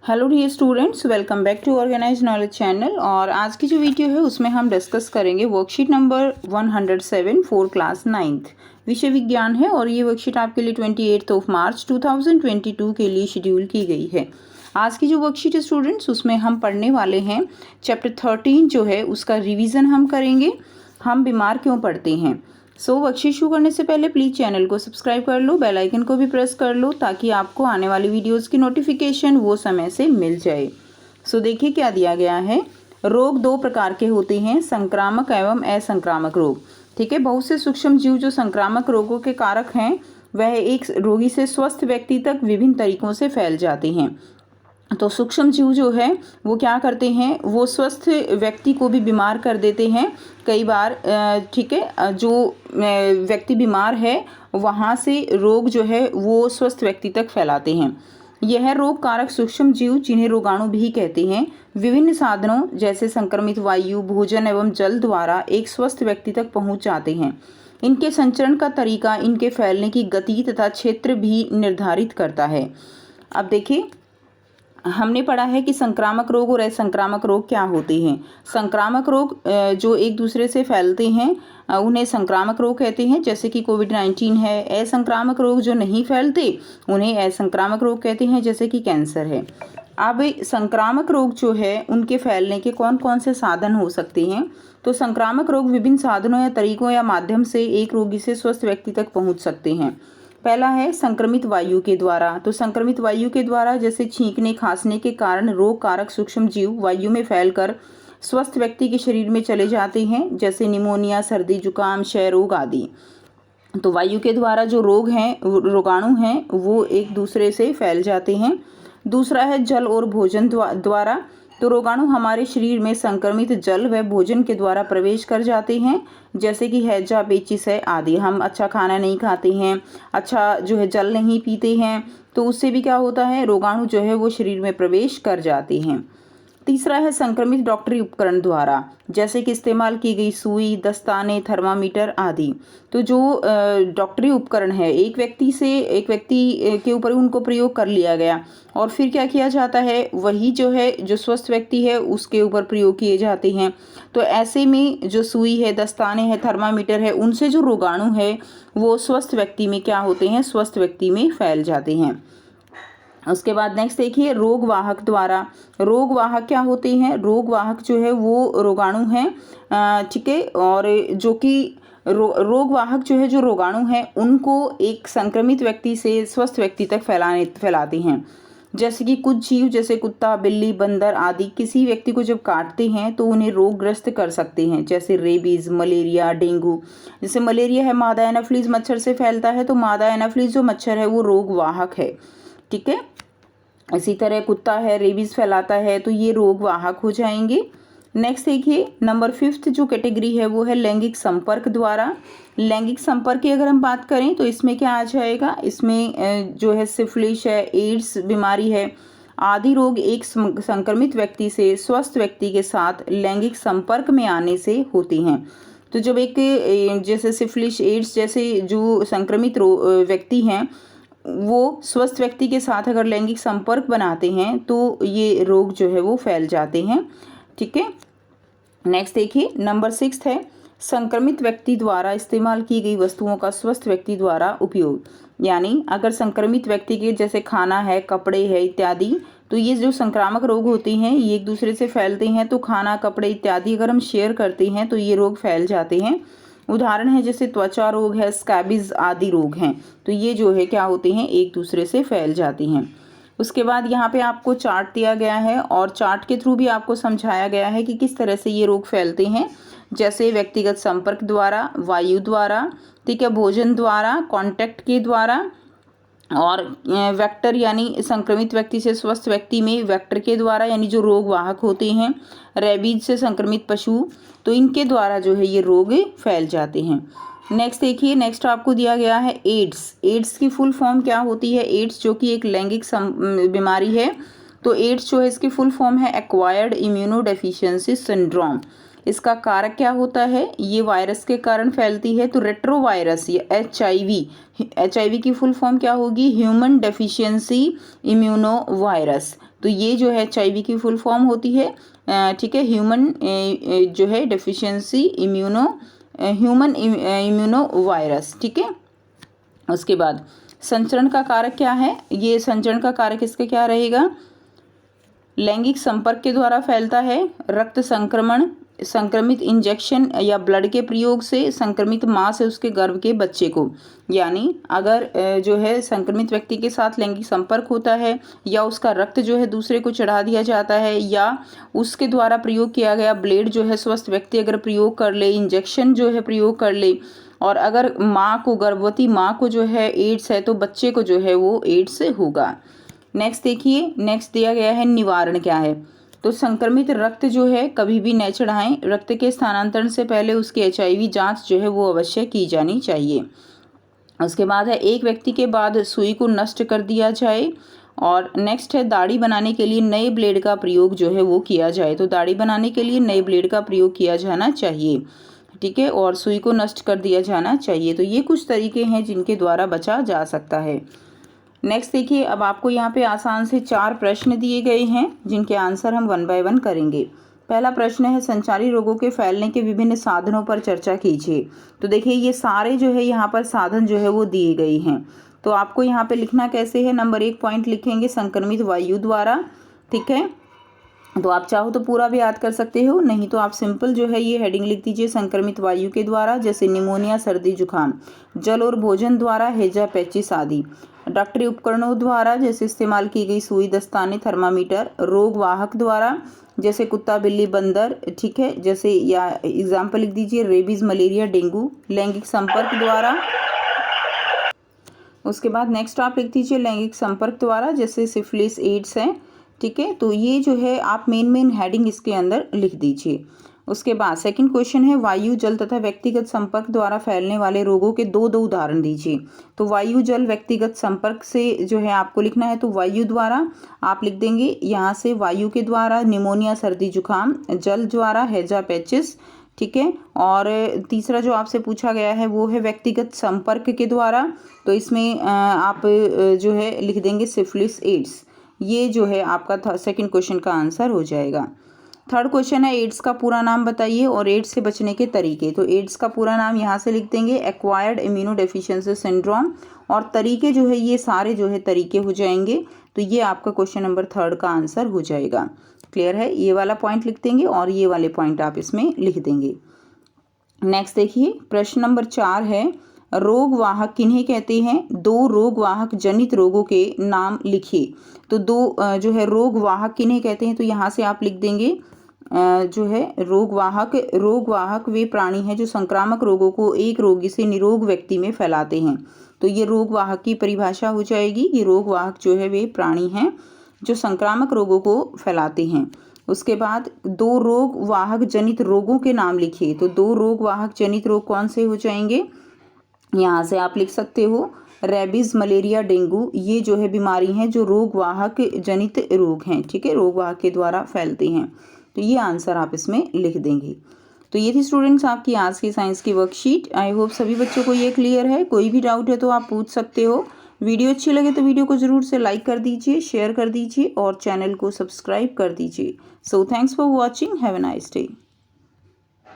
Hello dear students, welcome back to organize knowledge channel. और आज की जो वीडियो है उसमें हम डिस्कस करेंगे worksheet number 107 for class 9th विषय विज्ञान है। और ये वर्कशीट आपके लिए 28 मार्च 2022 के लिए शेड्यूल की गई है। आज की जो वर्कशीट है स्टूडेंट्स, उसमें हम पढ़ने वाले हैं चैप्टर 13 जो है उसका रिविज़न हम करेंगे, हम बीमार क्यों पड़ते हैं। वर्कशीट शुरू करने से पहले प्लीज़ चैनल को सब्सक्राइब कर लो, बेल आइकन को भी प्रेस कर लो ताकि आपको आने वाली वीडियोस की नोटिफिकेशन वो समय से मिल जाए। देखिए क्या दिया गया है। रोग दो प्रकार के होते हैं, संक्रामक एवं असंक्रामक रोग। ठीक है, बहुत से सूक्ष्म जीव जो संक्रामक रोगों के कारक हैं वह एक रोगी से स्वस्थ व्यक्ति तक विभिन्न तरीकों से फैल जाते हैं। तो सूक्ष्म जीव जो है वो क्या करते हैं, वो स्वस्थ व्यक्ति को भी बीमार कर देते हैं कई बार। ठीक है, जो व्यक्ति बीमार है वहाँ से रोग जो है वो स्वस्थ व्यक्ति तक फैलाते हैं। यह रोग कारक सूक्ष्म जीव, जिन्हें रोगाणु भी कहते हैं, विभिन्न साधनों जैसे संक्रमित वायु, भोजन एवं जल द्वारा एक स्वस्थ व्यक्ति तक पहुँच जाते हैं। इनके संचरण का तरीका इनके फैलने की गति तथा क्षेत्र भी निर्धारित करता है। अब देखिए, हमने पढ़ा है कि संक्रामक रोग और असंक्रामक रोग क्या होते हैं। संक्रामक रोग जो एक दूसरे से फैलते हैं उन्हें संक्रामक रोग कहते हैं, जैसे कि कोविड-19 है। असंक्रामक रोग जो नहीं फैलते उन्हें असंक्रामक रोग कहते हैं, जैसे कि कैंसर है। अब संक्रामक रोग जो है उनके फैलने के कौन कौन से साधन हो सकते हैं। तो संक्रामक रोग विभिन्न साधनों या तरीकों या माध्यम से एक रोगी से स्वस्थ व्यक्ति तक पहुंच सकते हैं। पहला है संक्रमित वायु के द्वारा। तो संक्रमित वायु के द्वारा जैसे छींकने खांसने के कारण रोग कारक सूक्ष्म जीव वायु में फैलकर स्वस्थ व्यक्ति के शरीर में चले जाते हैं, जैसे निमोनिया, सर्दी, जुकाम, क्षय रोग आदि। तो वायु के द्वारा जो रोग हैं, रोगाणु हैं, वो एक दूसरे से फैल जाते हैं। दूसरा है जल और भोजन द्वारा। तो रोगाणु हमारे शरीर में संक्रमित जल व भोजन के द्वारा प्रवेश कर जाते हैं, जैसे कि हैजा, पेचिश है आदि। हम अच्छा खाना नहीं खाते हैं, अच्छा जो है जल नहीं पीते हैं, तो उससे भी क्या होता है, रोगाणु जो है वो शरीर में प्रवेश कर जाते हैं। तीसरा है संक्रमित डॉक्टरी उपकरण द्वारा, जैसे कि इस्तेमाल की गई सुई, दस्ताने, थर्मामीटर आदि। तो जो डॉक्टरी उपकरण है एक व्यक्ति के ऊपर उनको प्रयोग कर लिया गया और फिर क्या किया जाता है, वही जो है जो स्वस्थ व्यक्ति है उसके ऊपर प्रयोग किए जाते हैं। तो ऐसे में जो सुई है, दस्ताने है, थर्मामीटर है, उनसे जो रोगाणु है वो स्वस्थ व्यक्ति में क्या होते हैं, स्वस्थ व्यक्ति में फैल जाते हैं। उसके बाद नेक्स्ट देखिए, रोग वाहक द्वारा। रोग वाहक क्या होते हैं, रोग वाहक जो है वो रोगाणु हैं, ठीक है, और जो कि रोग वाहक जो है, जो रोगाणु हैं उनको एक संक्रमित व्यक्ति से स्वस्थ व्यक्ति तक फैलाते हैं। जैसे कि कुछ जीव जैसे कुत्ता, बिल्ली, बंदर आदि किसी व्यक्ति को जब काटते हैं तो उन्हें रोगग्रस्त कर सकते हैं, जैसे रेबीज, मलेरिया, डेंगू। जैसे मलेरिया है मादा एनाफिलीज मच्छर से फैलता है, तो मादा एनाफिलीज जो मच्छर है वो रोग वाहक है। ठीक है, इसी तरह कुत्ता है, रेबीज फैलाता है, तो ये रोग वाहक हो जाएंगे। नेक्स्ट देखिए, नंबर 5 जो कैटेगरी है वो है लैंगिक संपर्क द्वारा। लैंगिक संपर्क की अगर हम बात करें तो इसमें क्या आ जाएगा, इसमें जो है सिफिलिस है, एड्स बीमारी है आदि रोग एक संक्रमित व्यक्ति से स्वस्थ व्यक्ति के साथ लैंगिक संपर्क में आने से होते हैं। तो जब एक जैसे सिफिलिस, एड्स जैसे जो संक्रमित व्यक्ति हैं वो स्वस्थ व्यक्ति के साथ अगर लैंगिक संपर्क बनाते हैं तो ये रोग जो है वो फैल जाते हैं। ठीक है, नेक्स्ट देखिए, नंबर 6 है संक्रमित व्यक्ति द्वारा इस्तेमाल की गई वस्तुओं का स्वस्थ व्यक्ति द्वारा उपयोग। यानी अगर संक्रमित व्यक्ति के जैसे खाना है, कपड़े है इत्यादि, तो ये जो संक्रामक रोग होते हैं ये एक दूसरे से फैलते हैं। तो खाना, कपड़े इत्यादि अगर हम शेयर करते हैं तो ये रोग फैल जाते हैं। उदाहरण है जैसे त्वचा रोग है, स्कैबिज आदि रोग हैं, तो ये जो है क्या होते हैं, एक दूसरे से फैल जाती हैं। उसके बाद यहाँ पे आपको चार्ट दिया गया है और चार्ट के थ्रू भी आपको समझाया गया है कि किस तरह से ये रोग फैलते हैं, जैसे व्यक्तिगत संपर्क द्वारा, वायु द्वारा, ठीक है, भोजन द्वारा, कांटेक्ट के द्वारा, और वेक्टर यानी संक्रमित व्यक्ति से स्वस्थ व्यक्ति में वेक्टर के द्वारा, यानी जो रोग वाहक होते हैं, रेबीज से संक्रमित पशु, तो इनके द्वारा जो है ये रोग फैल जाते हैं। नेक्स्ट देखिए, नेक्स्ट आपको दिया गया है एड्स। एड्स की फुल फॉर्म क्या होती है, एड्स जो कि एक लैंगिक बीमारी है। तो एड्स जो है इसकी फुल फॉर्म है एक्वायर्ड इम्यूनोडेफिशिएंसी सिंड्रोम। इसका कारक क्या होता है, ये वायरस के कारण फैलती है। तो रेट्रोवायरस या HIV की फुल फॉर्म क्या होगी, ह्यूमन डेफिशिएंसी इम्यूनो वायरस। तो ये जो है HIV की फुल फॉर्म होती है, ठीक है, ह्यूमन जो है डेफिशिएंसी ह्यूमन इम्यूनो वायरस, ठीक है। उसके बाद संचरण का कारक क्या है, ये संचरण का कारक इसका क्या रहेगा, लैंगिक संपर्क के द्वारा फैलता है, रक्त संक्रमण, संक्रमित इंजेक्शन या ब्लड के प्रयोग से संक्रमित माँ से उसके गर्भ के बच्चे को, यानी अगर जो है संक्रमित व्यक्ति के साथ लैंगिक संपर्क होता है या उसका रक्त जो है दूसरे को चढ़ा दिया जाता है या उसके द्वारा प्रयोग किया गया ब्लेड जो है स्वस्थ व्यक्ति अगर प्रयोग कर ले, इंजेक्शन जो है प्रयोग कर ले, और अगर माँ को, गर्भवती माँ को जो है एड्स है तो बच्चे को जो है वो एड्स होगा। नेक्स्ट देखिए, नेक्स्ट दिया गया है निवारण क्या है, तो संक्रमित रक्त जो है कभी भी न चढ़ाएं, रक्त के स्थानांतरण से पहले उसकी HIV जांच जो है वो अवश्य की जानी चाहिए। उसके बाद है एक व्यक्ति के बाद सुई को नष्ट कर दिया जाए, और नेक्स्ट है दाढ़ी बनाने के लिए नए ब्लेड का प्रयोग जो है वो किया जाए, तो दाढ़ी बनाने के लिए नए ब्लेड का प्रयोग किया जाना चाहिए, ठीक है, और सुई को नष्ट कर दिया जाना चाहिए। तो ये कुछ तरीके हैं जिनके द्वारा बचा जा सकता है। नेक्स्ट देखिए, अब आपको यहाँ पे आसान से 4 प्रश्न दिए गए हैं जिनके आंसर हम 1 बाय 1 करेंगे। पहला प्रश्न है संचारी रोगों के फैलने के विभिन्न साधनों पर चर्चा कीजिए। तो देखिए ये सारे जो है यहाँ पर साधन जो है वो दिए गए हैं, तो आपको यहाँ पे लिखना कैसे है, नंबर 1 पॉइंट लिखेंगे संक्रमित वायु द्वारा, ठीक है, तो आप चाहो तो पूरा भी याद कर सकते हो, नहीं तो आप सिंपल जो है ये हेडिंग लिख दीजिए संक्रमित वायु के द्वारा, जैसे निमोनिया, सर्दी जुकाम, जल और भोजन द्वारा, हैजा, पेचिस आदि, डॉक्टरी उपकरणों द्वारा जैसे इस्तेमाल की गई सुई, दस्ताने, थर्मामीटर, रोग वाहक द्वारा जैसे कुत्ता, बिल्ली, बंदर, ठीक है, जैसे या एग्जाम्पल लिख दीजिए रेबीज, मलेरिया, डेंगू, लैंगिक संपर्क द्वारा। उसके बाद नेक्स्ट आप लिख दीजिए लैंगिक संपर्क द्वारा जैसे सिफिलिस, एड्स है, ठीक है, तो ये जो है आप मेन हेडिंग इसके अंदर लिख दीजिए। उसके बाद सेकंड क्वेश्चन है वायु, जल तथा व्यक्तिगत संपर्क द्वारा फैलने वाले रोगों के दो उदाहरण दीजिए। तो वायु, जल, व्यक्तिगत संपर्क से जो है आपको लिखना है, तो वायु द्वारा आप लिख देंगे यहाँ से वायु के द्वारा निमोनिया, सर्दी जुकाम, जल द्वारा हैजा, पेचिस, ठीक है, और तीसरा जो आपसे पूछा गया है वो है व्यक्तिगत संपर्क के द्वारा, तो इसमें आप जो है लिख देंगे सिफिलिस, एड्स। ये जो है आपका सेकंड क्वेश्चन का आंसर हो जाएगा। थर्ड क्वेश्चन है एड्स का पूरा नाम बताइए और एड्स से बचने के तरीके। तो एड्स का पूरा नाम यहाँ से लिख देंगे एक्वायर्ड इम्यूनो डेफिशिएंसी सिंड्रोम, और तरीके जो है ये सारे जो है तरीके हो जाएंगे। तो ये आपका क्वेश्चन नंबर 3 का आंसर हो जाएगा। क्लियर है, ये वाला पॉइंट लिख देंगे और ये वाले पॉइंट आप इसमें लिख देंगे। नेक्स्ट देखिए प्रश्न नंबर 4 है रोग वाहक किन्हें कहते हैं, 2 रोग वाहक जनित रोगों के नाम लिखिए। तो 2 जो है रोग वाहक किन्हें कहते हैं, तो यहाँ से आप लिख देंगे जो है रोग वाहक वे प्राणी हैं जो संक्रामक रोगों को एक रोगी से निरोग व्यक्ति में फैलाते हैं। तो ये रोग वाहक की परिभाषा हो जाएगी। ये रोग वाहक जो है वे प्राणी हैं जो संक्रामक रोगों को फैलाते हैं। उसके बाद 2 रोग वाहक जनित रोगों के नाम लिखिए। तो 2 रोग वाहक जनित रोग कौन से हो जाएंगे, यहाँ से आप लिख सकते हो रेबीज, मलेरिया, डेंगू, ये जो है बीमारी हैं जो रोग वाहक जनित रोग हैं, ठीक है, रोग वाहक के द्वारा फैलते हैं। तो ये आंसर आप इसमें लिख देंगे। तो ये थी स्टूडेंट्स आपकी आज की साइंस की वर्कशीट। आई होप सभी बच्चों को ये क्लियर है। कोई भी डाउट है तो आप पूछ सकते हो। वीडियो अच्छी लगे तो वीडियो को ज़रूर से लाइक कर दीजिए, शेयर कर दीजिए और चैनल को सब्सक्राइब कर दीजिए। So thanks for watching, have a nice day.